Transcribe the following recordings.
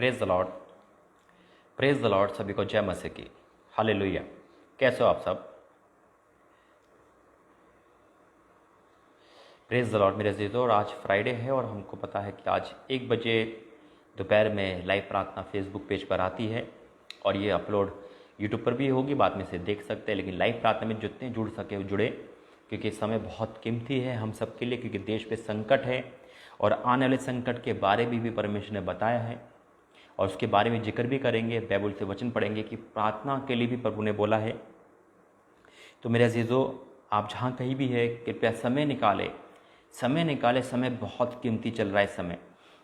Praise the Lord. Praise the Lord. सभी को जय मसीह की। हालेलुया। कैसे हो आप सब? प्रेज द लॉर्ड मेरे अजीजों। और आज फ्राइडे है और हमको पता है कि आज 1 बजे दोपहर में लाइव प्रार्थना फेसबुक पेज पर आती है और ये अपलोड यूट्यूब पर भी होगी, बाद में से देख सकते हैं। लेकिन लाइव प्रार्थना में जितने जुड़ सके वो जुड़े, क्योंकि समय बहुत कीमती है हम सब के लिए, क्योंकि देश पे संकट है और आने वाले संकट के बारे में भी परमेश्वर ने बताया है और उसके बारे में जिक्र भी करेंगे। बाइबल से वचन पढ़ेंगे कि प्रार्थना के लिए भी प्रभु ने बोला है। तो मेरे अजीज़ों, आप जहाँ कहीं भी है, कृपया समय निकाले, समय बहुत कीमती चल रहा है।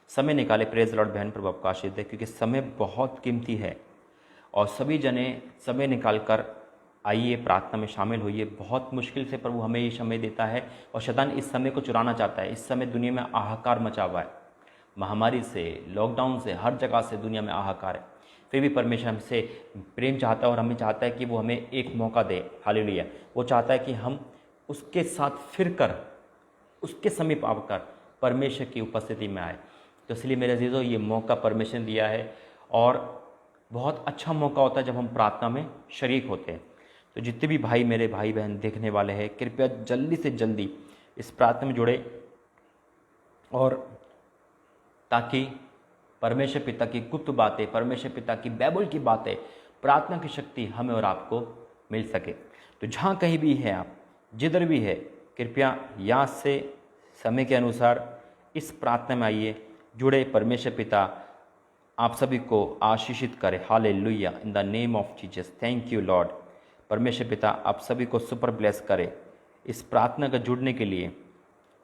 समय निकाले। Praise Lord. बहन प्रभु आपका आशीष दे, क्योंकि समय बहुत कीमती है और सभी जने समय निकाल कर आइए, प्रार्थना में शामिल होइए। बहुत मुश्किल से प्रभु हमें ये समय देता है और शैतान इस समय को चुराना चाहता है। इस समय दुनिया में हाहाकार मचा हुआ है, महामारी से, लॉकडाउन से, हर जगह से दुनिया में हाहाकार है। फिर भी परमेश्वर हमसे प्रेम चाहता है और हमें चाहता है कि वो हमें एक मौका दे। हालेलुया। वो चाहता है कि हम उसके साथ फिर कर, उसके समीप आकर परमेश्वर की उपस्थिति में आए। तो इसलिए मेरे अजीज़ों, ये मौका परमेश्वर ने दिया है और बहुत अच्छा मौका होता है जब हम प्रार्थना में शरीक होते हैं। तो जितने भी भाई, मेरे भाई बहन देखने वाले हैं, कृपया जल्दी से जल्दी इस प्रार्थना में जुड़े, और ताकि परमेश्वर पिता की गुप्त बातें, परमेश्वर पिता की बाइबल की बातें, प्रार्थना की शक्ति हमें और आपको मिल सके। तो जहाँ कहीं भी है आप, जिधर भी है, कृपया याद से समय के अनुसार इस प्रार्थना में आइए, जुड़े। परमेश्वर पिता आप सभी को आशीषित करे। Hallelujah. In the name of Jesus. Thank you Lord. परमेश्वर पिता आप सभी को सुपर ब्लेस करे इस प्रार्थना का जुड़ने के लिए।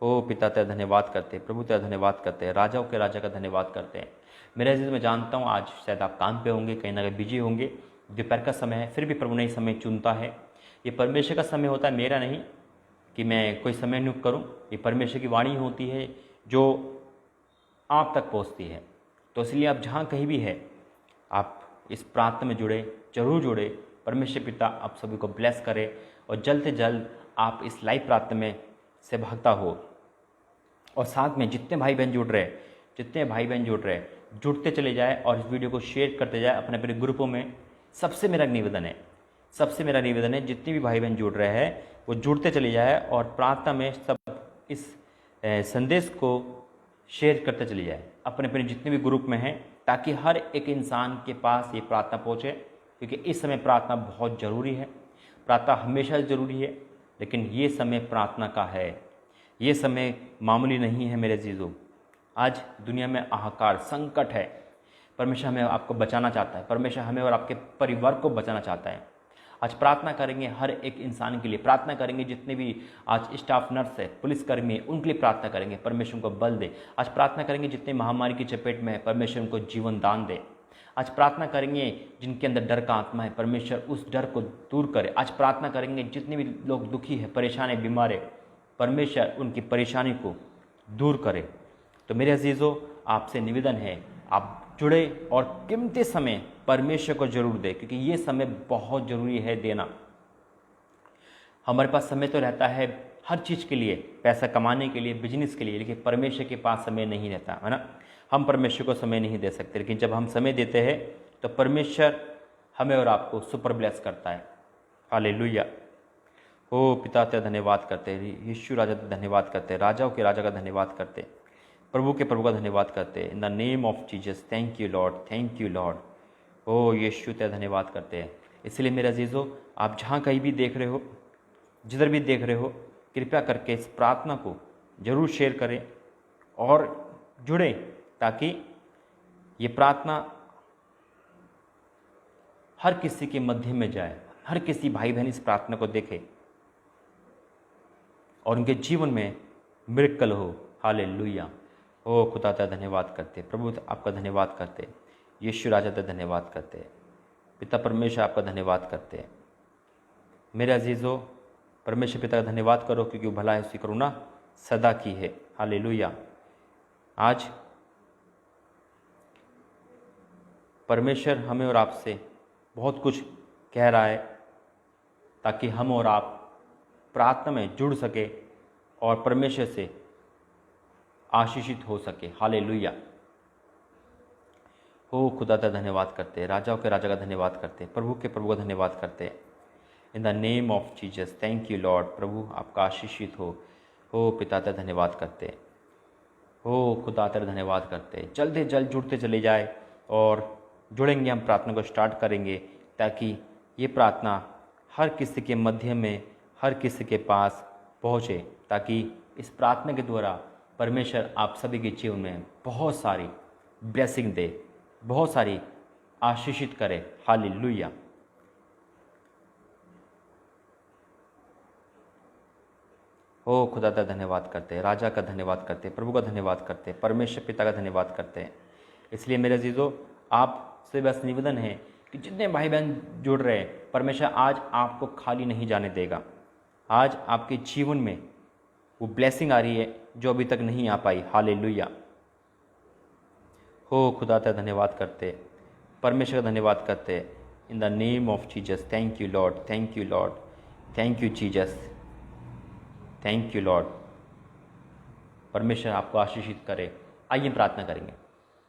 ओ पिता तेरा धन्यवाद करते हैं, प्रभु तेरा धन्यवाद करते हैं, राजाओं के राजा का धन्यवाद करते हैं। मेरे अजीज, मैं जानता हूँ आज शायद आप काम पे होंगे, कहीं ना कहीं बिजी होंगे, दोपहर का समय है, फिर भी प्रभु ने समय चुनता है। ये परमेश्वर का समय होता है, मेरा नहीं कि मैं कोई समय नियुक्त करूँ। ये परमेश्वर की वाणी होती है जो आप तक पहुँचती है। तो इसलिए आप जहाँ कहीं भी है, आप इस प्रार्थना में जुड़े, जरूर जुड़े। परमेश्वर पिता आप सभी को ब्लेस करे और जल्द से जल्द आप इस लाइव प्रार्थना में से भागता हो। और साथ में जितने भाई बहन जुड़ रहे जुड़ते चले जाए और इस वीडियो को शेयर करते जाए अपने अपने ग्रुपों में। सबसे मेरा निवेदन है, जितने भी भाई बहन जुड़ रहे हैं वो जुड़ते चले जाए और प्रार्थना में सब इस संदेश को शेयर करते चले जाए अपने अपने जितने भी ग्रुप में हैं, ताकि हर एक इंसान के पास ये प्रार्थना पहुँचे। क्योंकि इस समय प्रार्थना बहुत ज़रूरी है। प्रार्थना हमेशा ज़रूरी है, लेकिन ये समय प्रार्थना का है। ये समय मामूली नहीं है मेरे अजीज़ों। आज दुनिया में हाहाकार, संकट है। परमेश्वर हमें आपको बचाना चाहता है। परमेश्वर हमें और आपके परिवार को बचाना चाहता है। आज प्रार्थना करेंगे हर एक इंसान के लिए, प्रार्थना करेंगे जितने भी आज स्टाफ नर्स है, पुलिसकर्मी है, उनके लिए प्रार्थना करेंगे। परमेश्वर को बल दे। आज प्रार्थना करेंगे जितने महामारी की चपेट में है, परमेश्वर उनको जीवन दान दे। आज प्रार्थना करेंगे जिनके अंदर डर का आत्मा है, परमेश्वर उस डर को दूर करे। आज प्रार्थना करेंगे जितने भी लोग दुखी है, परेशान है, बीमार है, परमेश्वर उनकी परेशानी को दूर करे। तो मेरे अजीज़ों, आपसे निवेदन है आप जुड़े और कीमती समय परमेश्वर को जरूर दे, क्योंकि ये समय बहुत ज़रूरी है देना। हमारे पास समय तो रहता है हर चीज़ के लिए, पैसा कमाने के लिए, बिजनेस के लिए, लेकिन परमेश्वर के पास समय नहीं रहता है ना। हम परमेश्वर को समय नहीं दे सकते, लेकिन जब हम समय देते हैं तो परमेश्वर हमें और आपको सुपर ब्लेस करता है। हालेलुया। ओ पिता तेरा धन्यवाद करते हैं, यीशु राजा धन्यवाद करते हैं, राजाओं के राजा का धन्यवाद करते हैं, प्रभु के प्रभु का धन्यवाद करते हैं। In the name of Jesus. Thank you Lord, thank you Lord. ओ यीशु तेरा धन्यवाद करते हैं। इसलिए मेरे अजीज़ों, आप जहाँ कहीं भी देख रहे हो, जिधर भी देख रहे हो, कृपया करके इस प्रार्थना को जरूर शेयर करें और जुड़े, ताकि ये प्रार्थना हर किसी के मध्य में जाए, हर किसी भाई बहन इस प्रार्थना को देखे और उनके जीवन में मिरेकल हो। हालेलुया। ओ खुदा तेरा धन्यवाद करते, प्रभु आपका धन्यवाद करते, यीशु राजा तेरा धन्यवाद करते, पिता परमेश्वर आपका धन्यवाद करते। मेरे अजीज़ों, परमेश्वर पिता का धन्यवाद करो, क्योंकि वो भला है, उसकी करुणा सदा की है। हालेलुया। आज परमेश्वर हमें और आपसे बहुत कुछ कह रहा है, ताकि हम और आप प्रार्थना में जुड़ सके और परमेश्वर से आशीषित हो सके। हालेलुया। हो खुदा का धन्यवाद करते हैं, राजाओं के राजा का धन्यवाद करते हैं, प्रभु के प्रभु का धन्यवाद करते हैं। In the name of Jesus, thank you Lord. प्रभु आपका आशीषित हो पिता तेरा धन्यवाद करते हैं, हो खुदा तेरा धन्यवाद करते हैं। जल्द जल्द जुड़ते चले जाए और जुड़ेंगे, हम प्रार्थना को स्टार्ट करेंगे ताकि ये प्रार्थना हर किसी के मध्य में, हर किसी के पास पहुँचे, ताकि इस प्रार्थना के द्वारा परमेश्वर आप सभी के जीवन में बहुत सारी ब्लेसिंग दे, बहुत सारी आशीषित करे। हालेलुया। ओ खुदा का धन्यवाद करते हैं, राजा का धन्यवाद करते हैं, प्रभु का धन्यवाद करते हैं, परमेश्वर पिता का धन्यवाद करते हैं। इसलिए मेरे अजीजों, आपसे बस निवेदन है कि जितने भाई बहन जुड़ रहे हैं, परमेश्वर आज आपको खाली नहीं जाने देगा। आज आपके जीवन में वो ब्लेसिंग आ रही है जो अभी तक नहीं आ पाई। हालेलुया। हो खुदा का धन्यवाद करते, परमेश्वर का धन्यवाद करते। इन the name of Jesus, thank you Lord, thank you Lord, thank you Jesus, thank you Lord. परमेश्वर आपको आशीषित करे। आइए प्रार्थना करेंगे।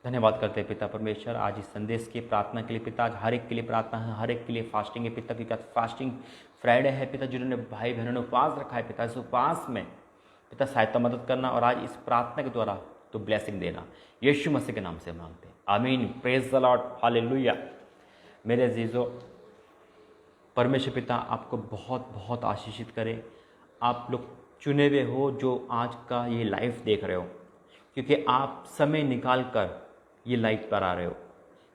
धन्यवाद करते हैं पिता परमेश्वर, आज इस संदेश की प्रार्थना के लिए पिता, आज हर एक के लिए प्रार्थना है, हर एक के लिए फास्टिंग है पिता, क्योंकि फास्टिंग फ्राइडे है पिता, जिन्होंने भाई बहनों ने उपवास रखा है पिता, इस उपवास में पिता सहायता मदद करना और आज इस प्रार्थना के द्वारा तो ब्लेसिंग देना, यीशु मसीह के नाम से मांगते हैं, आमीन। Praise the Lord, hallelujah. मेरे अजीजों, परमेश्वर पिता आपको बहुत बहुत आशीषित करे। आप लोग चुने हुए हो जो आज का ये लाइव देख रहे हो, क्योंकि आप समय निकाल कर ये लाइव पर आ रहे हो,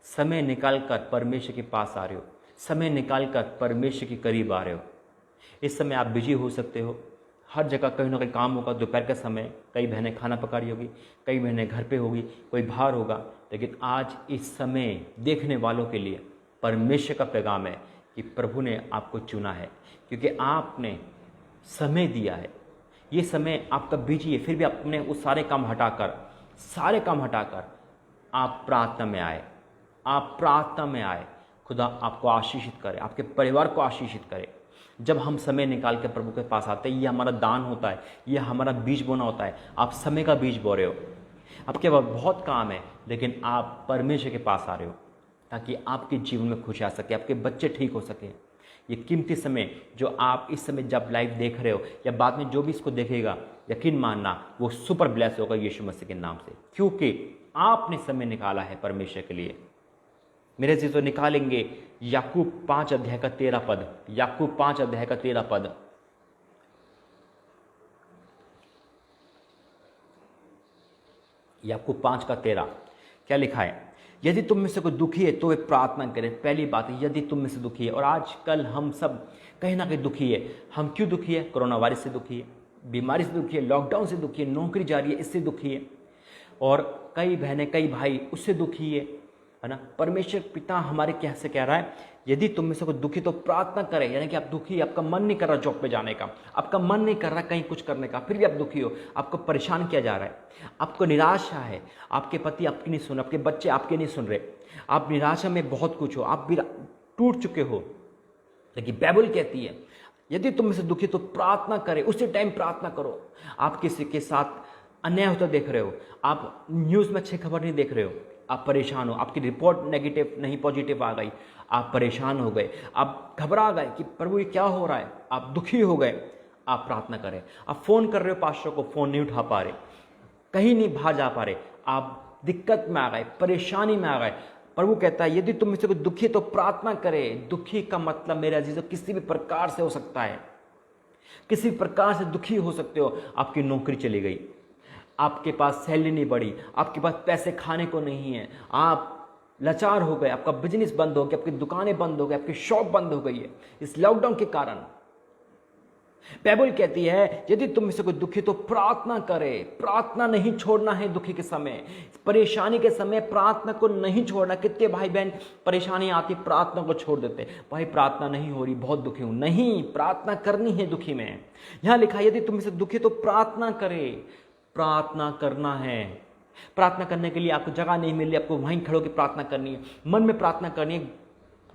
समय निकाल कर परमेश्वर के पास आ रहे हो, समय निकाल कर परमेश्वर के करीब आ रहे हो। इस समय आप बिजी हो सकते हो, हर जगह कहीं ना कहीं काम होगा। दोपहर का समय कई बहनें खाना पका रही होगी, कई बहनें घर पे होगी, कोई बाहर होगा, लेकिन आज इस समय देखने वालों के लिए परमेश्वर का पैगाम है कि प्रभु ने आपको चुना है, क्योंकि आपने समय दिया है। ये समय आपका बिजी है, फिर भी आपने वो सारे काम हटाकर आप प्रार्थना में आए, आप प्रार्थना में आए। खुदा आपको आशीषित करे, आपके परिवार को आशीषित करे। जब हम समय निकाल के प्रभु के पास आते हैं, ये हमारा दान होता है, ये हमारा बीज बोना होता है। आप समय का बीज बो रहे हो, आपके पास बहुत काम है, लेकिन आप परमेश्वर के पास आ रहे हो ताकि आपके जीवन में खुशी आ सके, आपके बच्चे ठीक हो सके। ये कीमती समय जो आप इस समय जब लाइव देख रहे हो या बाद में जो भी इसको देखेगा, यकीन मानना वो सुपर ब्लेस होगा यीशु मसीह के नाम से, क्योंकि आपने समय निकाला है परमेश्वर के लिए। मेरे से तो निकालेंगे याकूब 5 अध्याय का 13 पद, याकूब 5 अध्याय का 13 पद। याकूब 5 का 13 क्या लिखा है? यदि तुम में से कोई दुखी है तो वे प्रार्थना करें। पहली बात है, यदि तुम में से दुखी है, और आजकल हम सब कहीं ना कहीं दुखी है। हम क्यों दुखी है? कोरोना वायरस से दुखी है, बीमारी से दुखी है, लॉकडाउन से दुखी है, नौकरी जा रही है इससे दुखी है, और कई बहनें कई भाई उससे दुखी है ना। परमेश्वर पिता हमारे क्या से कह रहा है, यदि तुम में से कोई दुखी तो प्रार्थना करे। यानी कि आप दुखी है, आपका मन नहीं कर रहा जॉब पे जाने का, आपका मन नहीं कर रहा कहीं कुछ करने का, फिर भी आप दुखी हो, आपको परेशान किया जा रहा है, आपको निराशा है, आपके पति आपकी नहीं सुन रहे, आपके बच्चे आपके नहीं सुन रहे, आप निराशा में बहुत कुछ हो, आप भी टूट चुके हो। लेकिन बाइबल कहती है यदि तुम में से दुखी तो प्रार्थना करे, उसी टाइम प्रार्थना करो। आप किसी के साथ अन्याय होता देख रहे हो, आप न्यूज़ में अच्छी खबर नहीं देख रहे हो, आप परेशान हो, आपकी रिपोर्ट नेगेटिव नहीं पॉजिटिव आ गई, आप परेशान हो गए, आप घबरा गए कि प्रभु ये क्या हो रहा है, आप दुखी हो गए, आप प्रार्थना करें। आप फ़ोन कर रहे हो पास्टर को, फ़ोन नहीं उठा पा रहे, कहीं नहीं बाहर जा पा रहे, आप दिक्कत में आ गए, परेशानी में आ गए। प्रभु कहता है यदि तुम में से कोई दुखी तो प्रार्थना करे। दुखी का मतलब मेरे अजीजों किसी भी प्रकार से हो सकता है, किसी प्रकार से दुखी हो सकते हो। आपकी नौकरी चली गई, आपके पास सैलरी नहीं बढ़ी, आपके पास पैसे खाने को नहीं है, आप लाचार हो गए, आपका बिजनेस बंद हो गया, आपकी दुकानें बंद हो गई, आपकी शॉप बंद हो गई है इस लॉकडाउन के कारण। बाइबल कहती है यदि तुम में से कोई दुखी तो प्रार्थना करे। प्रार्थना नहीं छोड़ना है दुखी के समय, परेशानी के समय प्रार्थना को नहीं छोड़ना। कितने भाई बहन परेशानी आती प्रार्थना को छोड़ देते, भाई प्रार्थना नहीं हो रही, बहुत दुखी हूं। नहीं, प्रार्थना करनी है दुखी में। यहां लिखा है यदि तुम में से दुखी तो प्रार्थना करे। प्रार्थना करना है। प्रार्थना करने के लिए आपको जगह नहीं मिल रही, आपको वहीं खड़े होकर प्रार्थना करनी है, मन में प्रार्थना करनी है,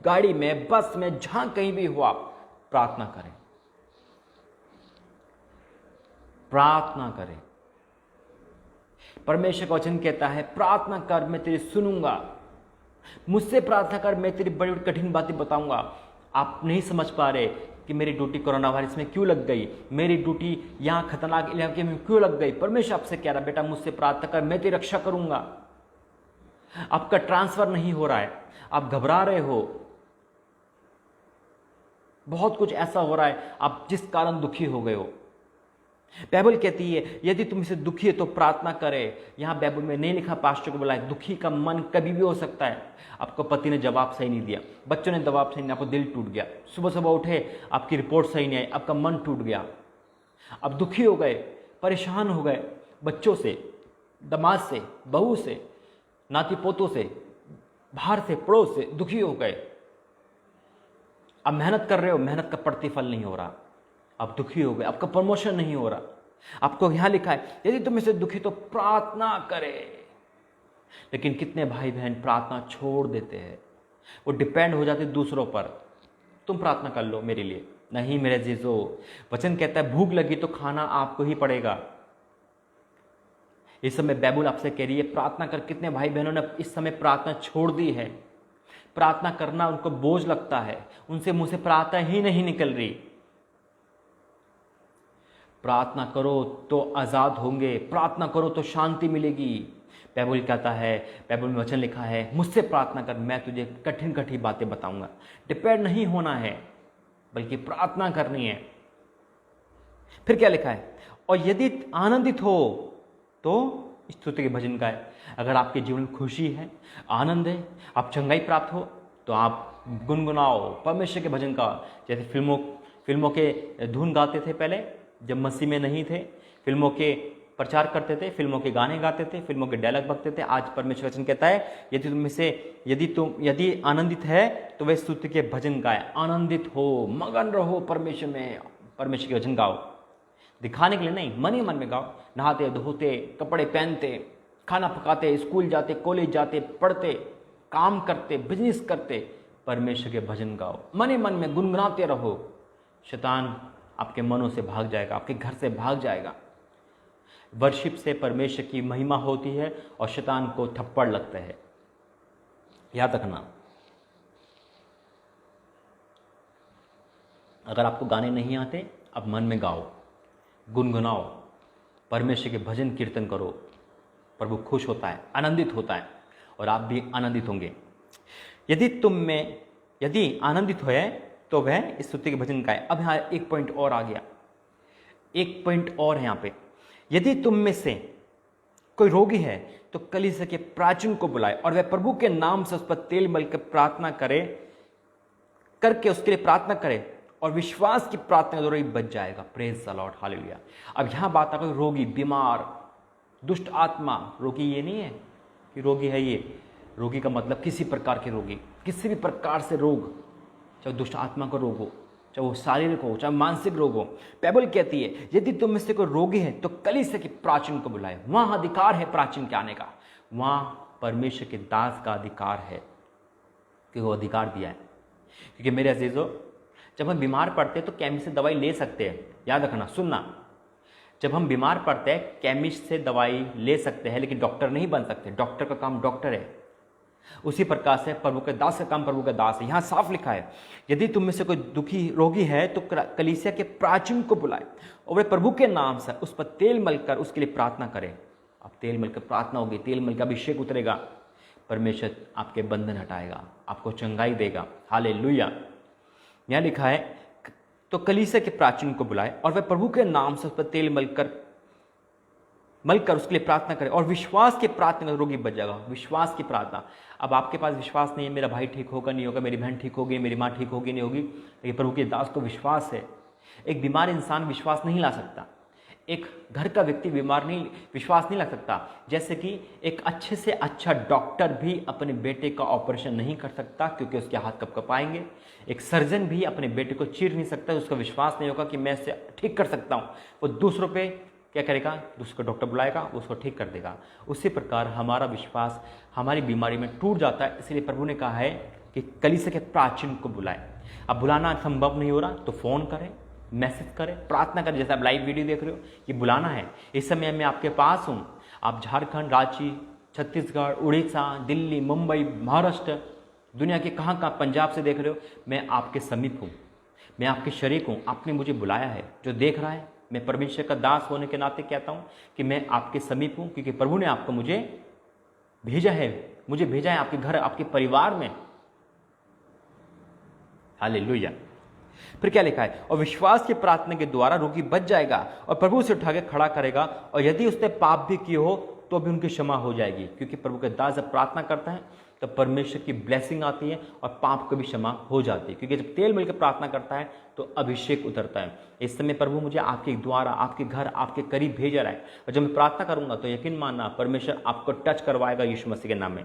गाड़ी में, बस में, जहां कहीं भी हो आप प्रार्थना करें, प्रार्थना करें। परमेश्वर का वचन कहता है प्रार्थना कर मैं तेरी सुनूंगा। मुझसे प्रार्थना कर, मैं तेरी बड़ी बड़ी कठिन बातें बताऊंगा। आप नहीं समझ पा रहे कि मेरी ड्यूटी कोरोना वायरस में क्यों लग गई, मेरी ड्यूटी यहाँ खतरनाक इलाके में क्यों लग गई। परमेश्वर आपसे कह रहा, बेटा मुझसे प्रार्थना कर, मैं तेरी रक्षा करूंगा। आपका ट्रांसफर नहीं हो रहा है, आप घबरा रहे हो, बहुत कुछ ऐसा हो रहा है, आप जिस कारण दुखी हो गए हो। बाइबल कहती है यदि तुम इसे दुखी है तो प्रार्थना करे। यहां बाइबल में नहीं लिखा, पास्टर को बोला दुखी का मन कभी भी हो सकता है। आपको पति ने जवाब सही नहीं दिया, बच्चों ने जवाब सही नहीं, आपको दिल टूट गया, सुबह सुबह उठे आपकी रिपोर्ट सही नहीं आई, आपका मन टूट गया, आप दुखी हो गए, परेशान हो गए, बच्चों से, दामाद से, बहू से, नाती पोतों से, बाहर से, पड़ोस से दुखी हो गए। आप मेहनत कर रहे हो, मेहनत का प्रतिफल नहीं हो रहा, आप दुखी हो गए, आपका प्रमोशन नहीं हो रहा। आपको यहां लिखा है यदि तुम इसे दुखी तो प्रार्थना करे। लेकिन कितने भाई बहन प्रार्थना छोड़ देते हैं, वो डिपेंड हो जाते दूसरों पर। तुम प्रार्थना कर लो मेरे लिए, नहीं मेरे जीजो, वचन कहता है भूख लगी तो खाना आपको ही पड़ेगा। इस समय बाइबल आपसे कह रही है प्रार्थना कर। कितने भाई बहनों ने इस समय प्रार्थना छोड़ दी है, प्रार्थना करना उनको बोझ लगता है, उनसे मुंह से प्रार्थना ही नहीं निकल रही। प्रार्थना करो तो आजाद होंगे, प्रार्थना करो तो शांति मिलेगी। बाइबल कहता है, बाइबल में वचन लिखा है मुझसे प्रार्थना कर, मैं तुझे कठिन कठिन बातें बताऊंगा। डिपेंड नहीं होना है, बल्कि प्रार्थना करनी है। फिर क्या लिखा है, और यदि आनंदित हो तो स्तुति के भजन गाए। अगर आपके जीवन में खुशी है, आनंद है, आप चंगाई प्राप्त हो तो आप गुनगुनाओ, परमेश्वर के भजन का। जैसे फिल्मों के धुन गाते थे पहले, जब मसीह में नहीं थे, फिल्मों के प्रचार करते थे, फिल्मों के गाने गाते थे, फिल्मों के डायलॉग बकते थे। आज परमेश्वर वचन कहता है यदि आनंदित है तो वह स्तुति के भजन गाए। आनंदित हो, मगन रहो परमेश्वर में, परमेश्वर के वचन गाओ। दिखाने के लिए नहीं, मन ही मन में गाओ। नहाते धोते, कपड़े पहनते, खाना पकाते, स्कूल जाते, कॉलेज जाते, पढ़ते, काम करते, बिजनेस करते, परमेश्वर के भजन गाओ। मन ही मन में गुनगुनाते रहो। शैतान आपके मनों से भाग जाएगा, आपके घर से भाग जाएगा। वर्शिप से परमेश्वर की महिमा होती है और शैतान को थप्पड़ लगता है। याद रखना, अगर आपको गाने नहीं आते, आप मन में गाओ, गुनगुनाओ, परमेश्वर के भजन कीर्तन करो। प्रभु खुश होता है, आनंदित होता है, और आप भी आनंदित होंगे। यदि आनंदित होए तो वह स्तुति के भजन गाए। अब यहाँ एक पॉइंट और आ गया, एक पॉइंट और है यहाँ पे। यदि तुम में से कोई रोगी है तो कलीसिया के प्राचीन को बुलाए और वह प्रभु के नाम से उस पर तेल मल कर प्रार्थना करके उसके लिए प्रार्थना करे और विश्वास की प्रार्थना के द्वारा ही बच जाएगा। Praise the Lord, hallelujah. अब यहां बात आ गई रोगी, बीमार, दुष्ट आत्मा। रोगी ये नहीं है कि रोगी है ये, रोगी का मतलब किसी प्रकार के रोगी, किसी भी प्रकार से रोग, चाहे दुष्ट आत्मा का रोग हो, चाहे वो शारीरिक हो, चाहे मानसिक रोग हो। बाइबल कहती है यदि तुम में से कोई रोगी है तो कलीसिया के प्राचीन को बुलाए। वहां अधिकार है प्राचीन के आने का, वहां परमेश्वर के दास का अधिकार है कि वो अधिकार दिया है। क्योंकि मेरे अजीजों, जब हम बीमार पड़ते हैं तो केमिस्ट से दवाई ले सकते हैं। याद रखना, सुनना, जब हम बीमार पड़ते हैं केमिस्ट से दवाई ले सकते हैं, लेकिन डॉक्टर नहीं बन सकते। डॉक्टर का काम डॉक्टर है। उसी प्रकार से प्रभु के दास का काम प्रभु का दास है। यहां साफ लिखा है यदि तुम में से कोई दुखी रोगी है तो कलीसिया के प्राचीन को बुलाए और वे प्रभु के नाम से उस पर तेल मलकर उसके लिए प्रार्थना करें। अब तेल मलकर प्रार्थना होगी, तेल मलकर अभिषेक उतरेगा, परमेश्वर आपके बंधन हटाएगा, आपको चंगाई देगा। हालेलुया। यहां लिखा है तो कलीसिया के प्राचीन को बुलाए और वह प्रभु के नाम से उस पर तेल मलकर उसके लिए प्रार्थना करें और विश्वास की प्रार्थना में रोगी बच जाएगा। विश्वास की प्रार्थना। अब आपके पास विश्वास नहीं है, मेरा भाई ठीक होगा नहीं होगा, मेरी बहन ठीक होगी, मेरी माँ ठीक होगी नहीं होगी, लेकिन प्रभु के दास को विश्वास है। एक बीमार इंसान विश्वास नहीं ला सकता, एक घर का व्यक्ति विश्वास नहीं ला सकता। जैसे कि एक अच्छे से अच्छा डॉक्टर भी अपने बेटे का ऑपरेशन नहीं कर सकता क्योंकि उसके हाथ कब कब आएंगे। एक सर्जन भी अपने बेटे को चीर नहीं सकता, उसका विश्वास नहीं होगा कि मैं इसे ठीक कर सकता हूँ। वो दूसरों पे क्या करेगा, दूसरा डॉक्टर बुलाएगा, उसको ठीक कर देगा। उसी प्रकार हमारा विश्वास हमारी बीमारी में टूट जाता है। इसलिए प्रभु ने कहा है कि कलीसिया के प्राचीन को बुलाए। अब बुलाना संभव नहीं हो रहा तो फ़ोन करें, मैसेज करें, प्रार्थना करें। जैसे आप लाइव वीडियो देख रहे हो, ये बुलाना है। इस समय मैं आपके पास हूँ। आप झारखंड, रांची, छत्तीसगढ़, उड़ीसा, दिल्ली, मुंबई, महाराष्ट्र, दुनिया के कहाँ कहाँ, पंजाब से देख रहे हो, मैं आपके समीप हूँ, मैं आपके शरीक हूँ। आपने मुझे बुलाया है। जो देख रहा है, मैं परमेश्वर का दास होने के नाते कहता हूँ कि मैं आपके समीप हूँ, क्योंकि प्रभु ने आपको मुझे भेजा है, मुझे भेजा है आपके घर, आपके परिवार में। हालेलुया। फिर क्या लिखा है, और विश्वास की प्रार्थना के द्वारा रोगी बच जाएगा और प्रभु उसे उठा के खड़ा करेगा, और यदि उसने पाप भी किए हो तो भी उनकी क्षमा हो जाएगी। क्योंकि प्रभु के दास जब प्रार्थना करता है तो परमेश्वर की ब्लेसिंग आती है और पाप को भी क्षमा हो जाती है। क्योंकि जब तेल मिलकर प्रार्थना करता है तो अभिषेक उतरता है। इस समय प्रभु मुझे आपके द्वारा, आपके घर, आपके करीब भेज रहा है, और जब मैं प्रार्थना करूंगा तो यकीन मानना परमेश्वर आपको टच करवाएगा यीशु मसीह के नाम में।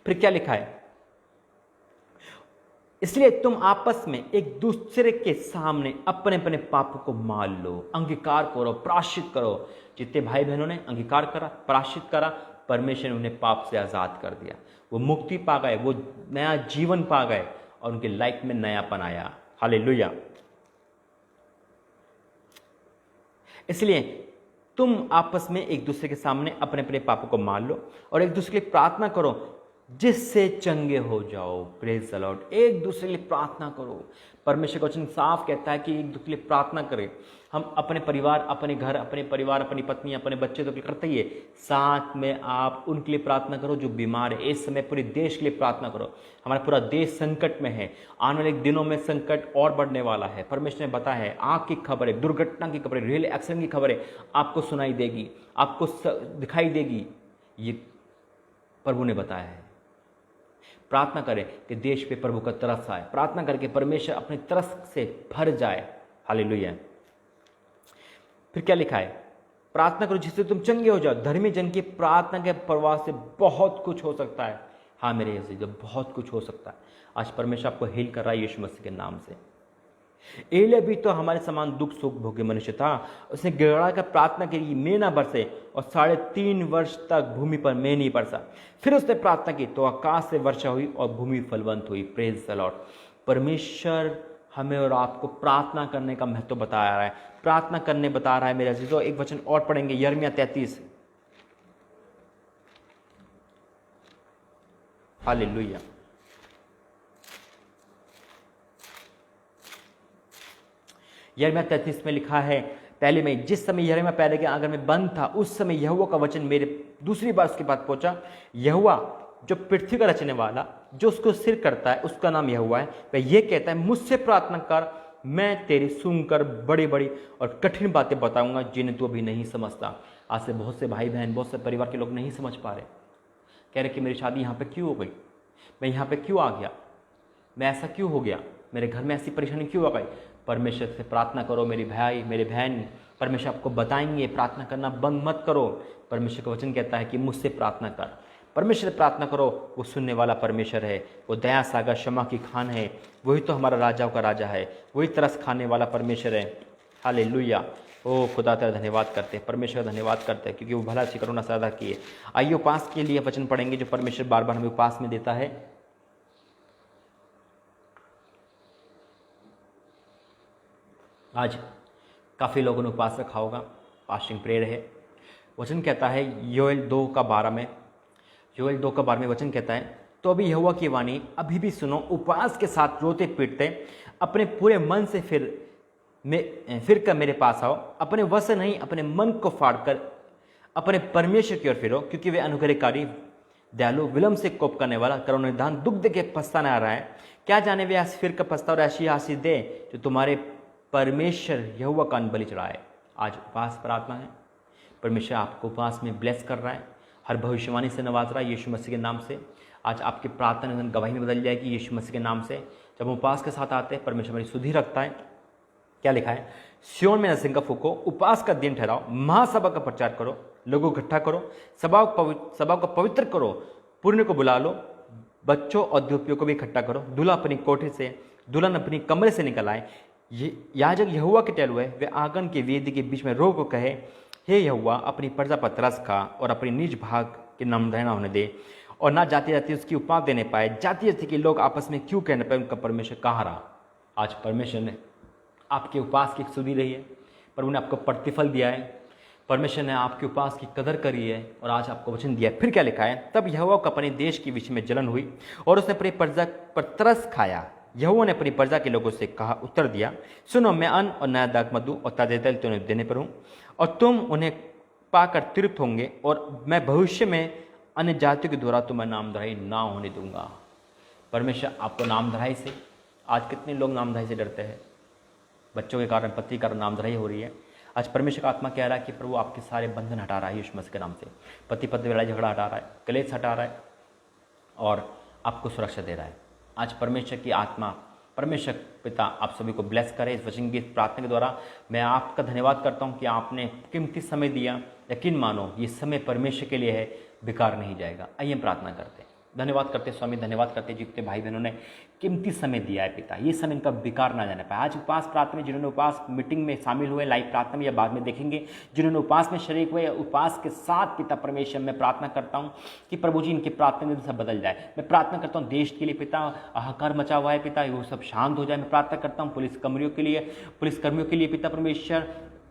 फिर क्या लिखा है, इसलिए तुम आपस में एक दूसरे के सामने अपने अपने पापों को मान लो, अंगीकार करो, प्रायश्चित करो। जितने भाई बहनों ने अंगीकार करा, प्रायश्चित करा, परमेश्वर ने उन्हें पाप से आजाद कर दिया। वो मुक्ति पा गए, वो नया जीवन पा गए और उनके लाइफ में नयापन आया। हालेलुया। इसलिए तुम आपस में एक दूसरे के सामने अपने अपने पापों को मान लो और एक दूसरे के लिए प्रार्थना करो जिससे चंगे हो जाओ। Praise the Lord. एक दूसरे के लिए प्रार्थना करो। परमेश्वर का वचन साफ कहता है कि एक दूसरे के लिए प्रार्थना करें। हम अपने परिवार, अपने घर, अपने परिवार, अपनी पत्नी, अपने बच्चे तो करते ही है, साथ में आप उनके लिए प्रार्थना करो जो बीमार है। इस समय पूरे देश के लिए प्रार्थना करो। हमारा पूरा देश संकट में है, आने वाले दिनों में संकट और बढ़ने वाला है। परमेश्वर ने बताया है, आग की खबरें, दुर्घटना की खबरें, रेल एक्सीडेंट की खबरें आपको सुनाई देगी, आपको दिखाई देगी। ये प्रभु ने बताया है। प्रार्थना करें कि देश पे प्रभु का तरस आए। प्रार्थना करके परमेश्वर अपनी तरस से भर जाए। हालेलुया। फिर क्या लिखा है, प्रार्थना करो जिससे तुम चंगे हो जाओ। धर्मी जन की प्रार्थना के प्रवाह से बहुत कुछ हो सकता है। हाँ मेरे यीशु, बहुत कुछ हो सकता है। आज परमेश्वर आपको हील कर रहा है यीशु मसीह के नाम से। एलिया भी तो हमारे समान दुख सुख भोगे मनुष्य था। उसने गिड़गिड़ा कर प्रार्थना की, मैं ना बरसे, और 3.5 वर्ष तक भूमि पर मैं नहीं बरसा। फिर उसने प्रार्थना की तो आकाश से वर्षा हुई और भूमि फलवंत हुई। Praise the Lord. परमेश्वर हमें और आपको प्रार्थना करने का महत्व बता रहा है, प्रार्थना करने बता रहा है। मेरे अजीजों, एक वचन और पढ़ेंगे, यिर्मयाह 33। हालेलुया। यिर्मयाह 33 में लिखा है, पहले में, जिस समय यिर्मयाह पैदा के आंगन में बंद था, उस समय यहोवा का वचन मेरे दूसरी बार उसके पास पहुंचा। यहोवा जो पृथ्वी का रचने वाला, जो उसको सिर करता है, उसका नाम यहोवा है। वह ये कहता है, मुझसे प्रार्थना कर, मैं तेरी सुनकर बड़ी बड़ी और कठिन बातें बताऊंगा जिन्हें तू अभी नहीं समझता। आज से बहुत से भाई बहन, बहुत से परिवार के लोग नहीं समझ पा रहे। कह रहे कि मेरी शादी यहाँ पे क्यों हो गई, मैं यहाँ पे क्यों आ गया, मैं ऐसा क्यों हो गया, मेरे घर में ऐसी परेशानी क्यों आ गई। परमेश्वर से प्रार्थना करो मेरे भाई, मेरे बहन। परमेश्वर आपको बताएंगे, प्रार्थना करना बंद मत करो। परमेश्वर का वचन कहता है कि मुझसे प्रार्थना कर। परमेश्वर से प्रार्थना करो, वो सुनने वाला परमेश्वर है, वो दया सागर क्षमा की खान है। वही तो हमारा राजाओं का राजा है, वही तरस खाने वाला परमेश्वर है। हालेलुया। ओ खुदा तेरा धन्यवाद करते हैं, परमेश्वर का धन्यवाद करते हैं, क्योंकि वो भला अच्छी करुणा सदा की है। आइए उपास के लिए वचन पढ़ेंगे जो परमेश्वर बार बार हमें उपास में देता है। आज काफ़ी लोगों ने उपवास रखा होगा, फास्टिंग प्रेयर है। वचन कहता है योएल 2:12 में, योएल 2:12 में वचन कहता है, तो अभी यहोवा की वाणी अभी भी सुनो, उपवास के साथ रोते पीटते अपने पूरे मन से फिर कर मेरे पास आओ। अपने वश नहीं, अपने मन को फाड़ कर अपने परमेश्वर की ओर फिरो, क्योंकि वे अनुग्रहकारी, दयालु, विलम्ब से कोप करने वाला, करुणा निधान, दुख दे के पछताने आ रहा है। क्या जाने वे फिर कर पछता और ऐसी आशीष दे जो तुम्हारे परमेश्वर यहोवा का बलि चढ़ाए। आज उपवास प्रार्थना है, परमेश्वर आपको उपवास में ब्लेस कर रहा है, हर भविष्यवाणी से नवाज रहा है यीशु मसीह के नाम से। आज आपकी प्रार्थना गवाही में बदल जाएगी यीशु मसीह के नाम से। जब हम उपवास के साथ आते हैं, परमेश्वर हमारी सुधि रखता है। क्या लिखा है, सिय्योन में नरसिंगा फूको, उपवास का दिन ठहराओ, महासभा का प्रचार करो, लोगों को इकट्ठा करो, सभा को पवित्र करो, पुण्य को बुला लो, बच्चों और द्योपियों को भी इकट्ठा करो। दूल्हा अपनी कोठरी से, दुल्हन अपनी कमरे से निकल आए। याजक यहोवा के टहलुए वे आंगन के वेदी के बीच में रो को कहे, हे यहोवा, अपनी प्रजा पर तरस खा और अपनी निज भाग के नाम रहना होने दे, और ना जाति जाति उसकी उपमा देने पाए, जाति जाति के लोग आपस में क्यों कहने पाए उनका परमेश्वर कहाँ रहा। आज परमेश्वर ने आपके उपवास की सुधि रही है, प्रभु ने आपको प्रतिफल दिया है। परमेश्वर ने आपके उपवास की कदर करी है और आज आपको वचन दिया है। फिर क्या लिखा है, तब यहोवा को अपने देश के विषय में जलन हुई और उसने अपनी प्रजा पर तरस खाया। यहोवा ने अपनी प्रजा के लोगों से कहा, उत्तर दिया, सुनो, मैं अन्न और नया दाख मधु और ताजे तेल तुम्हें देने पर हूँ और तुम उन्हें पाकर तृप्त होंगे और मैं भविष्य में अन्य जातियों के द्वारा तुम्हें नामधराई ना होने दूंगा। परमेश्वर आपको नामधराई से, आज कितने लोग नामधराई से डरते हैं, बच्चों के कारण, पति के कारण नामधराई हो रही है। आज परमेश्वर का आत्मा कह रहा है कि प्रभु आपके सारे बंधन हटा रहा है यीशु मसीह के नाम से। पति पत्नी लड़ाई झगड़ा हटा रहा है, कलेश हटा रहा है और आपको सुरक्षा दे रहा है। आज परमेश्वर की आत्मा, परमेश्वर पिता आप सभी को ब्लेस करे। इस वचन की प्रार्थना के द्वारा मैं आपका धन्यवाद करता हूँ कि आपने कीमती समय दिया। यकीन मानो ये समय परमेश्वर के लिए है, बेकार नहीं जाएगा। आइए प्रार्थना करते हैं। धन्यवाद करते स्वामी, धन्यवाद करते जितने भाई बहनों ने कीमती समय दिया है पिता, ये समय इनका बेकार ना जाने पाए। आज उपवास प्रार्थना में जिन्होंने उपवास मीटिंग में शामिल हुए, लाइव प्रार्थना में या बाद में देखेंगे, जिन्होंने उपवास में शरीक हुए, उपवास के साथ पिता परमेश्वर मैं प्रार्थना करता हूँ कि प्रभु जी इनकी प्रार्थना में सब बदल जाए। मैं प्रार्थना करता हूँ देश के लिए पिता, हाहाकार मचा हुआ है पिता, वो सब शांत हो जाए। मैं प्रार्थना करता हूँ पुलिसकर्मियों के लिए पिता परमेश्वर,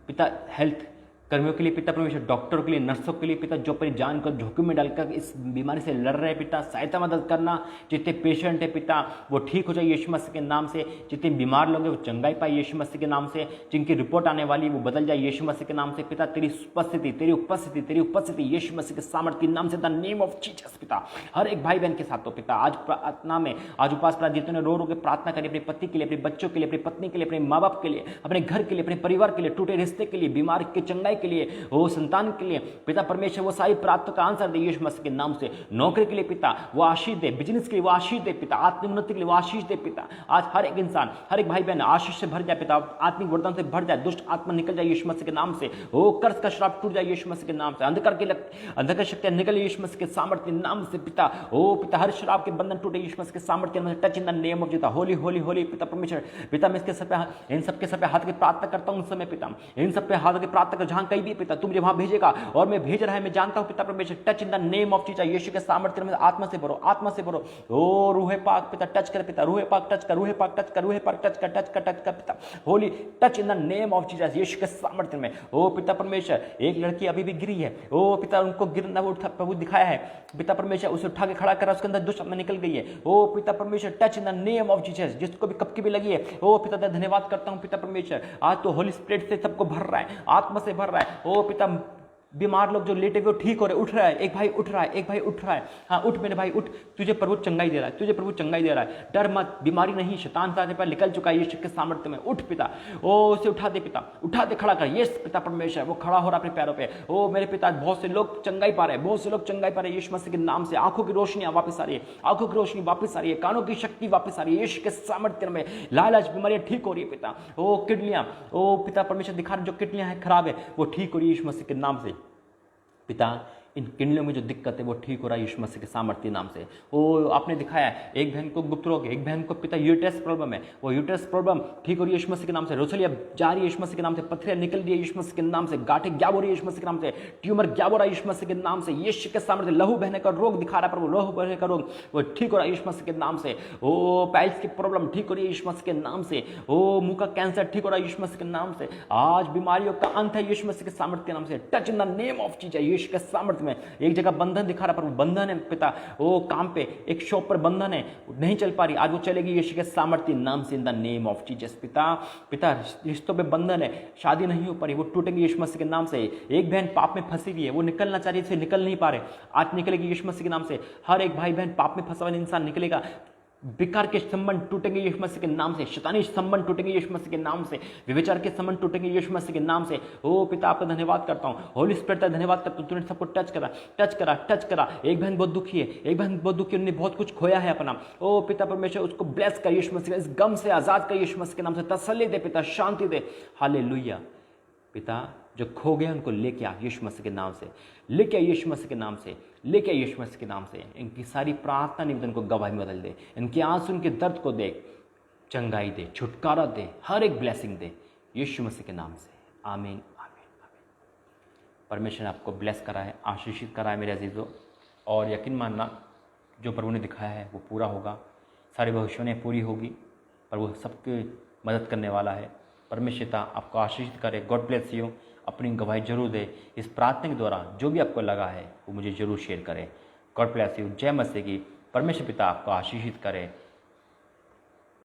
पिता हेल्थ कर्मियों के लिए पिता परमेश्वर, डॉक्टरों के लिए, नर्सों के लिए पिता, जो अपनी जान को जोखिम में डालकर इस बीमारी से लड़ रहे हैं पिता, सहायता मदद करना। जितने पेशेंट है पिता वो ठीक हो जाए यीशु मसीह के नाम से। जितने बीमार लोग हैं वो चंगाई पाए यीशु मसीह के नाम से। जिनकी रिपोर्ट आने वाली वो बदल जाए यीशु मसीह के नाम से पिता। तेरी उपस्थिति यीशु मसीह के सामर्थ्य के नाम से, द नेम ऑफ जीसस पिता, हर एक भाई बहन के साथ हो पिता। आज प्रार्थना में, आज उपवास प्रार्थना जितने रो के प्रार्थना करिए, अपने पति के लिए, अपने बच्चों के लिए, अपनी पत्नी के लिए, अपने माँ बाप के लिए, अपने घर के लिए, अपने परिवार के लिए, टूटे रिश्ते के लिए, बीमार के चंगाई के लिए, वो संतान के लिए पिता परमेश्वर वो सारी प्रार्थना का आंसर दे यीशु मसीह के नाम से। नौकरी के लिए पिता वो आशीष दे, बिजनेस के लिए वो आशीष दे पिता, आत्मिक उन्नति के लिए वो आशीष दे पिता। आज हर एक इंसान, हर एक भाई बहन आशीष से भर जाए पिता, आत्मिक वरदान से भर जाए, दुष्ट आत्मा निकल जाए यीशु मसीह के नाम से। वो कर्ज का श्राप टूट जाए यीशु मसीह के नाम से। अंधकार शक्तियां निकल यीशु मसीह के सामर्थ्य नाम से पिता। ओ पिता हर श्राप के बंधन टूटे यीशु मसीह के सामर्थ्य नाम से। Touch in the name of Jesus. Holi Holi Holi पिता परमेश्वर पिता, मैं इन सबके सब पे हाथ की प्रार्थना करता हूं। उस समय पिता इन सब पे हाथ की प्रार्थना कर, जहां कहीं भी पिता तू मुझे वहां भेजेगा और मैं भेज रहा है, मैं जानता हूं पिता परमेश्वर। Touch in the name of Jesus. यीशु के सामर्थ्य में आत्मा से भरो, आत्मा से भरो। ओ रूहे पाक पिता टच कर पिता, रूहे पाक टच कर, रूहे पाक टच कर, रूहे पाक टच कर पिता। Holy touch in the name of Jesus यीशु के सामर्थ्य में। ओ पिता परमेश्वर, एक लड़की अभी भी गिरी है, ओ पिता उनको गिरना वो प्रभु दिखाया है पिता परमेश्वर, उसे उठा के खड़ा करा, उसके अंदर दुष्ट आत्मा निकल गई है। ओ पिता परमेश्वर touch in the name of Jesus, जिसको भी कब की भी लगी है, ओ पिता धन्यवाद करता हूं पिता परमेश्वर। आज तो होली स्पिरिट से सबको भर रहा है, आत्मा से भर रहा है। ओ पिता बीमार लोग जो लेटे हुए ठीक हो रहे, उठ रहा है, एक भाई उठ रहा है, एक भाई उठ रहा है। हाँ उठ मेरे भाई उठ, तुझे प्रभु चंगाई दे रहा है, तुझे प्रभु चंगाई दे रहा है। डर मत, बीमारी नहीं, शैतान सारे पर निकल चुका है यीशु के सामर्थ्य में। उठ पिता, ओ उसे उठा दे पिता, उठा दे, खड़ा कर। यस पिता परमेश्वर, वो खड़ा हो रहा अपने पैरों पे। ओ मेरे पिता बहुत से लोग चंगाई पा रहे हैं, बहुत से लोग चंगाई पा रहे हैं यीशु मसीह के नाम से। आंखों की रोशनी वापस आ रही है, आंखों की रोशनी वापस आ रही है, कानों की शक्ति वापस आ रही है यीशु के सामर्थ्य में। लालच बीमारियां ठीक हो रही है पिता। ओ किडनियां, ओ पिता परमेश्वर दिखा रहे जो किडनियां हैं खराब है, वो ठीक हो रही है यीशु मसीह के नाम से पिता। इन किडनियों में जो दिक्कत है वो ठीक हो रहा है यीशु मसीह के सामर्थ्य नाम से। वो आपने दिखाया एक बहन को गुप्त रोग है, एक बहन को पिता यूट्रस प्रॉब्लम है, वो यूट्रस प्रॉब्लम ठीक हो रही है यीशु मसीह के नाम से। रोसलिया जा रही है यीशु मसीह के नाम से, पत्थरियां निकल रही है यीशु मसीह के नाम से, गांठें गायब हो रही है यीशु मसीह के नाम से, ट्यूमर गायब हो रहा है यीशु मसीह के नाम से। यीशु के सामर्थ्य, लहू बहने का रोग दिखा रहा है प्रभु, लहू बहने का रोग वो ठीक हो रहा है यीशु मसीह के नाम से। ओ पाइल्स की प्रॉब्लम ठीक हो रही है यीशु मसीह के नाम से। ओ मुंह का कैंसर ठीक हो रहा है यीशु मसीह के नाम से। आज बीमारियों का अंत है यीशु मसीह के सामर्थ्य के नाम से। Touch in the name of Jesus यीशु के सामर्थ्य में। एक जगह बंधन दिखा रहा, पर वो बंधन है पिता, वो काम पे एक शॉप पर बंधन है, नहीं चल पा रही, आज वो चलेगी यीशु के सामर्थ्य नाम से। इन द नेम ऑफ जीसस पिता। पिता रिश्तों पे बंधन है, शादी नहीं हो पा रही, वो टूटेंगे यीशु मसीह के नाम से। एक बहन पाप में फंसी हुई है, वो निकलना चाह रही है, निकल नहीं पा रहे, आज निकलेगी यीशु मसीह के नाम से। हर एक भाई बहन पाप में फंसा हुआ इंसान निकलेगा। बेकार के संबंध टूटेंगे यीशु मसीह के नाम से, शैतानी संबंध टूटेंगे यीशु मसीह के नाम से, व्यभिचार के संबंध टूटेंगे यीशु मसीह के नाम से। ओ पिता आपका धन्यवाद करता हूँ, होली स्पिरिट का धन्यवाद करता हूँ, तूने सबको टच करा, टच करा, टच करा। एक बहन बहुत दुखी है, एक बहन बहुत दुखी है, उन्होंने बहुत कुछ खोया है अपना। ओ पिता परमेश्वर उसको ब्लेस कर यीशु मसीह, इस गम से आजाद कर यीशु मसीह के नाम से, तसल्ली दे पिता, शांति दे। हालेलुया पिता, जो खो गया उनको लेके आ यीशु मसीह के नाम से, लेके आ यीशु मसीह के नाम से, लेके आ यीशु मसीह के नाम से। इनकी सारी प्रार्थना निवेदन को गवाही में बदल दे, इनके आंसू उनके दर्द को देख, चंगाई दे, छुटकारा दे, हर एक ब्लेसिंग दे यीशु मसीह के नाम से। आमीन आमीन आमीन। परमेश्वर ने आपको ब्लेस करा है, आशीषित करा है मेरे अजीजों, और यकीन मानना जो प्रभु ने दिखाया है वो पूरा होगा, सारी भविष्यवाणियाँ पूरी होगी, पर वो सबकी मदद करने वाला है। परमेश्वर पिता आपको आशीषित करे। God bless you. अपनी गवाही जरूर दे। इस प्रार्थना के दौरान जो भी आपको लगा है वो मुझे जरूर शेयर करें। God bless you. जय मसीह की। परमेश्वर पिता आपको आशीषित करे।